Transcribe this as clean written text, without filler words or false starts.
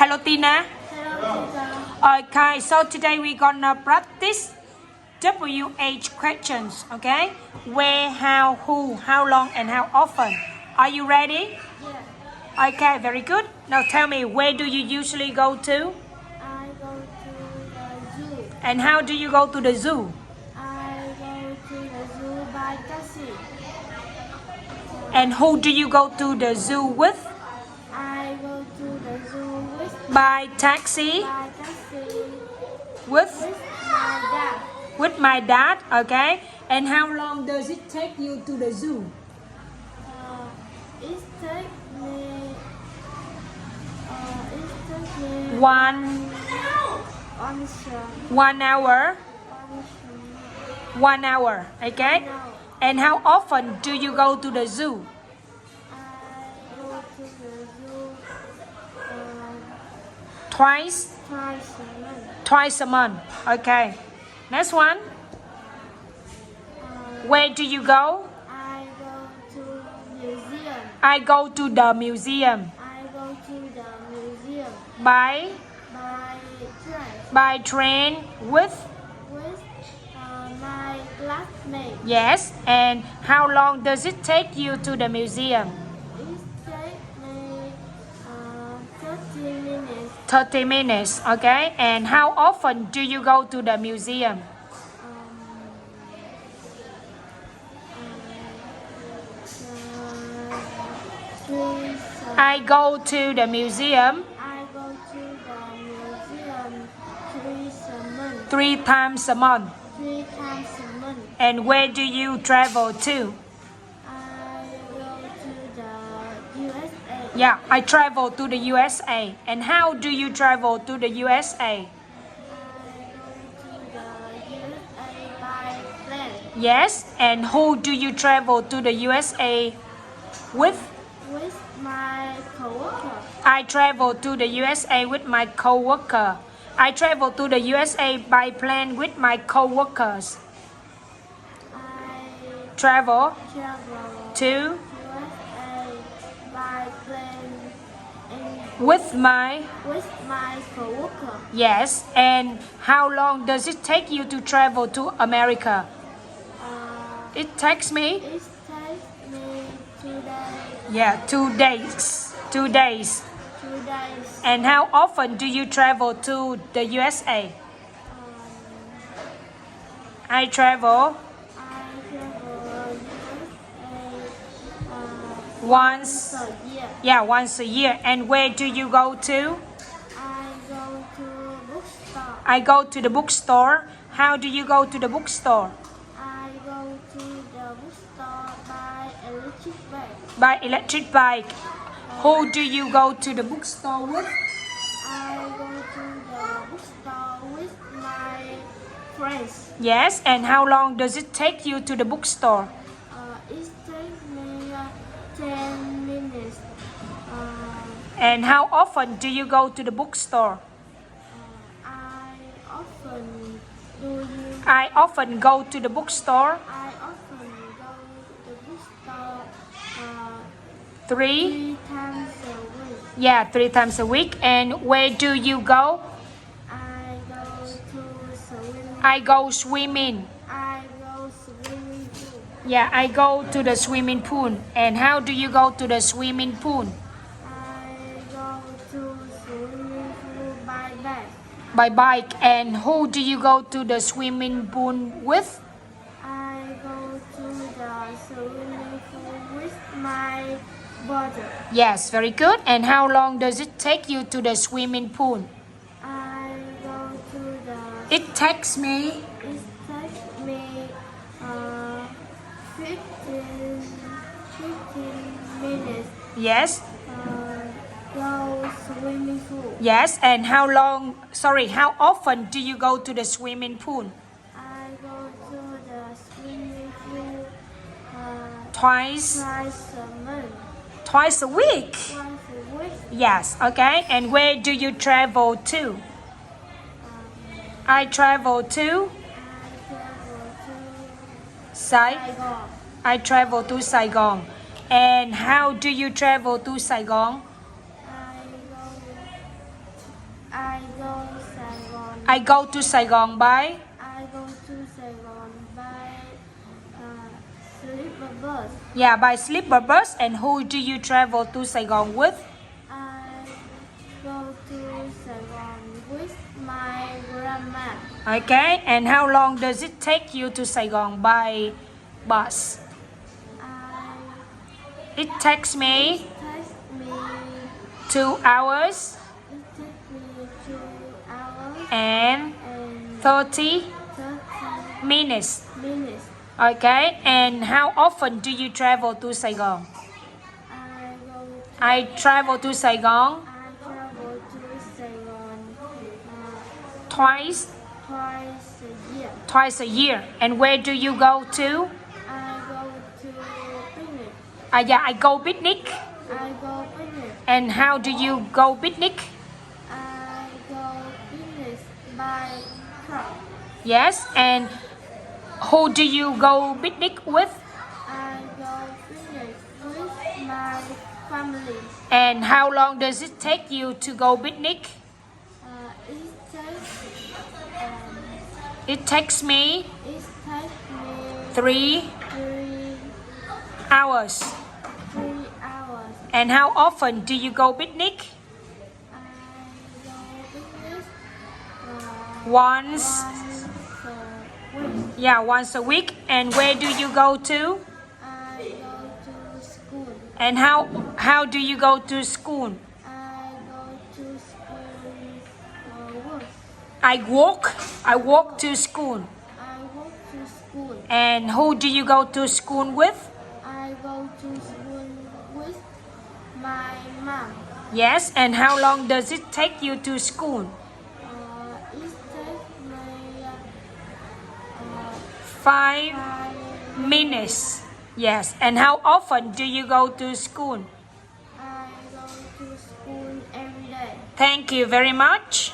Hello Tina. Hello, teacher. Okay, so today we're gonna practice WH questions, okay? Where, how, who, how long, and how often. Are you ready? Yeah. Okay, very good. Now tell me, where do you usually go to? I go to the zoo. And how do you go to the zoo? I go to the zoo by taxi. And who do you go to the zoo with? I go to the zoo with By taxi? by taxi With? with my dad. With my dad, okay? And how long does it take you to the zoo? It takes me. It takes me One 1 hour. 1 1 hour, okay? No. And how often do you go to the zoo? I go to the zoo Twice? twice a month. Twice a month, okay. Next one. Where do you go? I go to museum. I go to the museum. I go to the museum By by train with? with my classmates. Yes. And how long does it take you to the museum? It takes me 30 minutes. 30 minutes, okay. And how often do you go to the museum? I go to the museum I go to the museum 3 3 times a month. 3 times a month. And where do you travel to? I go to the USA. Yeah, I travel to the USA. And how do you travel to the USA? I go to the USA by plane Yes, and who do you travel to the USA with? with my coworker. I travel to the USA with my co-worker. I travel to the USA by plane with my co-workers. I Travel travel to USA by plane and with my... with my coworker. Yes, and how long does it take you to travel to America? It takes me... It takes me 2 days. Yeah, 2 days. 2 days. 2 days. And how often do you travel to the USA? I travel I travel USA once... a year. Yeah, once a year. And where do you go to? I go to bookstore. I go to the bookstore. How do you go to the bookstore? I go to the bookstore by electric bike. By electric bike. Who do you go to the bookstore with? I go to the bookstore with my friends. Yes, and how long does it take you to the bookstore? It takes me 10 minutes. And how often do you go to the bookstore? I often do you. I often go to the bookstore I often go to the bookstore 3 3 times a week. Yeah, 3 times a week. And where do you go? I go to swimming. I go swimming. I go swimming pool. Yeah, I go to the swimming pool. And how do you go to the swimming pool? I go to swimming pool by bike. By bike. And who do you go to the swimming pool with? I go to the swimming pool with my brother. Yes, very good. And how long does it take you to the swimming pool? I go to the. It takes me... It takes me 15 minutes. Yes. Go swimming pool. Yes, and how long... Sorry, how often do you go to the swimming pool? I go to the swimming pool Twice twice a month. Twice a week? Once a week. Yes, okay. And where do you travel to? I travel to... I travel to Saigon. I travel to Saigon. And how do you travel to Saigon? I go I go I go Saigon. to Saigon by I go to Saigon by sleeper bus. yeah, by sleeper bus. And who do you travel to Saigon with? I go to Saigon with my grandma. Okay, and how long does it take you to Saigon by bus? It takes me Takes me 2 hours It takes me 2 hours and and 30 30 minutes. minutes. Okay, and how often do you travel to Saigon? I travel to Saigon I travel to Saigon twice twice a year. a year. And where do you go to? I go to picnic. Yeah, I go picnic. I go picnic. And how do you go picnic? I go picnic by truck. Yes, and who do you go picnic with? I go picnic with my family. And how long does it take you to go picnic? It takes me It takes me 3 3 hours. 3 hours. And how often do you go picnic? I go picnic Once. once a week. Yeah, once a week. And where do you go to? I go to school. And how do you go to school? I go to school work. I walk to school. I walk to school. And who do you go to school with? I go to school with my mom. Yes, and how long does it take you to school? It takes me 5 5 minutes. Yes, and how often do you go to school? I go to school every day. Thank you very much.